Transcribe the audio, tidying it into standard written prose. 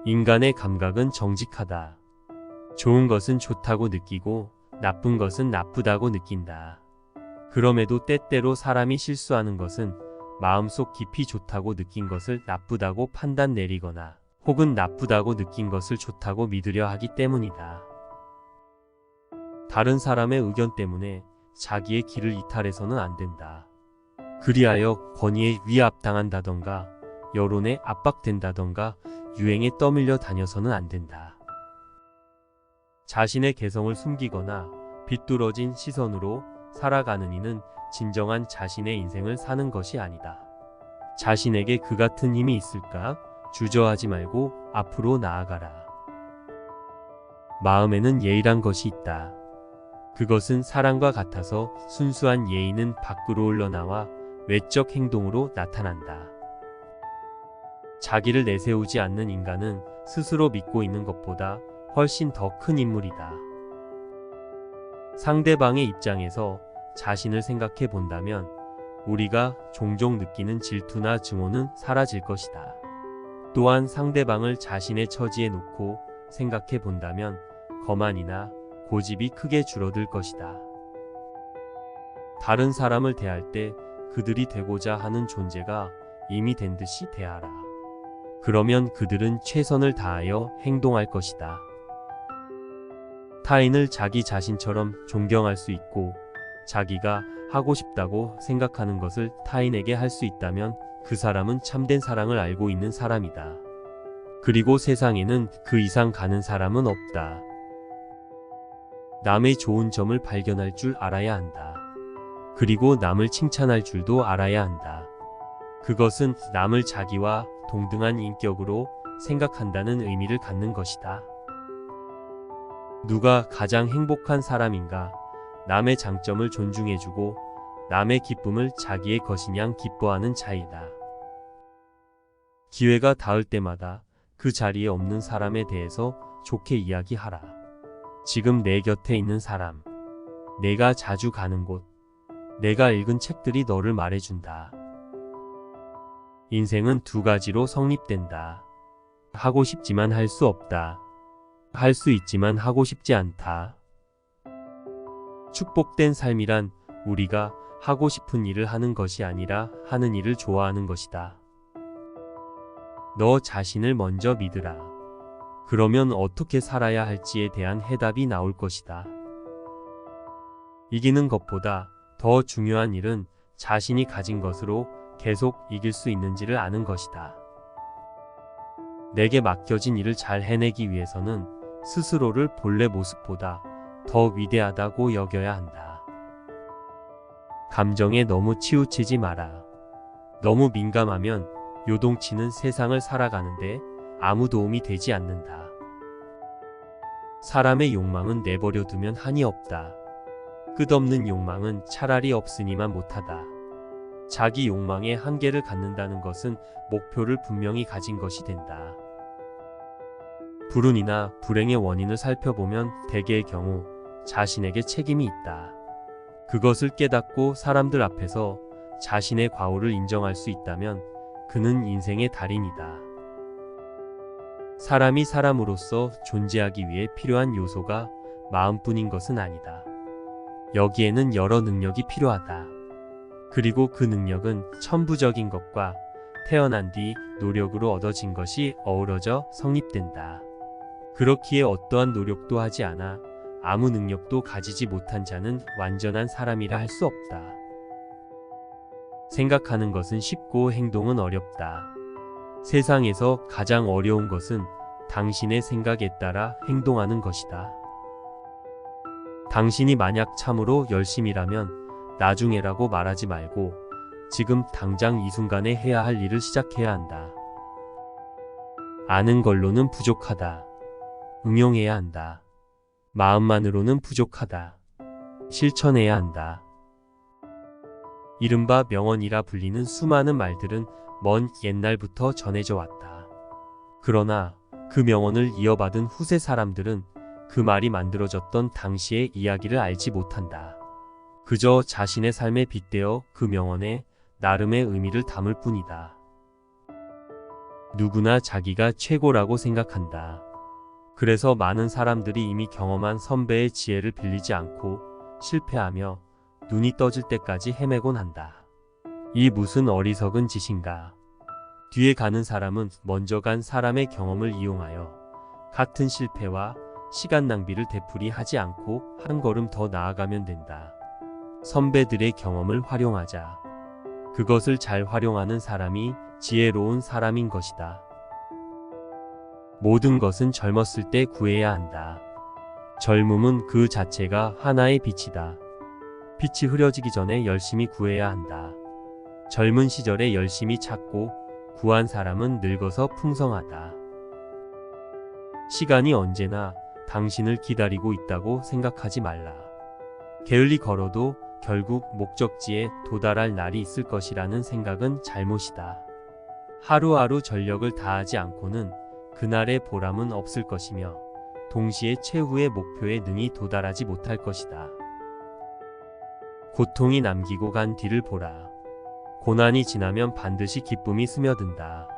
인간의 감각은 정직하다. 좋은 것은 좋다고 느끼고 나쁜 것은 나쁘다고 느낀다. 그럼에도 때때로 사람이 실수하는 것은 마음속 깊이 좋다고 느낀 것을 나쁘다고 판단 내리거나 혹은 나쁘다고 느낀 것을 좋다고 믿으려 하기 때문이다. 다른 사람의 의견 때문에 자기의 길을 이탈해서는 안 된다. 그리하여 권위에 위압당한다던가 여론에 압박된다던가 유행에 떠밀려 다녀서는 안 된다. 자신의 개성을 숨기거나 비뚤어진 시선으로 살아가는 이는 진정한 자신의 인생을 사는 것이 아니다. 자신에게 그 같은 힘이 있을까? 주저하지 말고 앞으로 나아가라. 마음에는 예의란 것이 있다. 그것은 사랑과 같아서 순수한 예의는 밖으로 흘러나와 외적 행동으로 나타난다. 자기를 내세우지 않는 인간은 스스로 믿고 있는 것보다 훨씬 더 큰 인물이다. 상대방의 입장에서 자신을 생각해 본다면 우리가 종종 느끼는 질투나 증오는 사라질 것이다. 또한 상대방을 자신의 처지에 놓고 생각해 본다면 거만이나 고집이 크게 줄어들 것이다. 다른 사람을 대할 때 그들이 되고자 하는 존재가 이미 된 듯이 대하라. 그러면 그들은 최선을 다하여 행동할 것이다. 타인을 자기 자신처럼 존경할 수 있고 자기가 하고 싶다고 생각하는 것을 타인에게 할 수 있다면 그 사람은 참된 사랑을 알고 있는 사람이다. 그리고 세상에는 그 이상 가는 사람은 없다. 남의 좋은 점을 발견할 줄 알아야 한다. 그리고 남을 칭찬할 줄도 알아야 한다. 그것은 남을 자기와 동등한 인격으로 생각한다는 의미를 갖는 것이다. 누가 가장 행복한 사람인가? 남의 장점을 존중해주고 남의 기쁨을 자기의 것인 양 기뻐하는 자이다. 기회가 닿을 때마다 그 자리에 없는 사람에 대해서 좋게 이야기하라. 지금 내 곁에 있는 사람, 내가 자주 가는 곳, 내가 읽은 책들이 너를 말해준다. 인생은 두 가지로 성립된다. 하고 싶지만 할 수 없다. 할 수 있지만 하고 싶지 않다. 축복된 삶이란 우리가 하고 싶은 일을 하는 것이 아니라 하는 일을 좋아하는 것이다. 너 자신을 먼저 믿으라. 그러면 어떻게 살아야 할지에 대한 해답이 나올 것이다. 이기는 것보다 더 중요한 일은 자신이 가진 것으로 계속 이길 수 있는지를 아는 것이다. 내게 맡겨진 일을 잘 해내기 위해서는 스스로를 본래 모습보다 더 위대하다고 여겨야 한다. 감정에 너무 치우치지 마라. 너무 민감하면 요동치는 세상을 살아가는데 아무 도움이 되지 않는다. 사람의 욕망은 내버려 두면 한이 없다. 끝없는 욕망은 차라리 없으니만 못하다. 자기 욕망에 한계를 갖는다는 것은 목표를 분명히 가진 것이 된다. 불운이나 불행의 원인을 살펴보면 대개의 경우 자신에게 책임이 있다. 그것을 깨닫고 사람들 앞에서 자신의 과오를 인정할 수 있다면 그는 인생의 달인이다. 사람이 사람으로서 존재하기 위해 필요한 요소가 마음뿐인 것은 아니다. 여기에는 여러 능력이 필요하다. 그리고 그 능력은 천부적인 것과 태어난 뒤 노력으로 얻어진 것이 어우러져 성립된다. 그렇기에 어떠한 노력도 하지 않아 아무 능력도 가지지 못한 자는 완전한 사람이라 할 수 없다. 생각하는 것은 쉽고 행동은 어렵다. 세상에서 가장 어려운 것은 당신의 생각에 따라 행동하는 것이다. 당신이 만약 참으로 열심이라면 나중에라고 말하지 말고 지금 당장 이 순간에 해야 할 일을 시작해야 한다. 아는 걸로는 부족하다. 응용해야 한다. 마음만으로는 부족하다. 실천해야 한다. 이른바 명언이라 불리는 수많은 말들은 먼 옛날부터 전해져 왔다. 그러나 그 명언을 이어받은 후세 사람들은 그 말이 만들어졌던 당시의 이야기를 알지 못한다. 그저 자신의 삶에 빗대어 그 명언에 나름의 의미를 담을 뿐이다. 누구나 자기가 최고라고 생각한다. 그래서 많은 사람들이 이미 경험한 선배의 지혜를 빌리지 않고 실패하며 눈이 떠질 때까지 헤매곤 한다. 이 무슨 어리석은 짓인가. 뒤에 가는 사람은 먼저 간 사람의 경험을 이용하여 같은 실패와 시간 낭비를 되풀이하지 않고 한 걸음 더 나아가면 된다. 선배들의 경험을 활용하자. 그것을 잘 활용하는 사람이 지혜로운 사람인 것이다. 모든 것은 젊었을 때 구해야 한다. 젊음은 그 자체가 하나의 빛이다. 빛이 흐려지기 전에 열심히 구해야 한다. 젊은 시절에 열심히 찾고 구한 사람은 늙어서 풍성하다. 시간이 언제나 당신을 기다리고 있다고 생각하지 말라. 게을리 걸어도 결국 목적지에 도달할 날이 있을 것이라는 생각은 잘못이다. 하루하루 전력을 다하지 않고는 그날의 보람은 없을 것이며 동시에 최후의 목표에 능히 도달하지 못할 것이다. 고통이 남기고 간 뒤를 보라. 고난이 지나면 반드시 기쁨이 스며든다.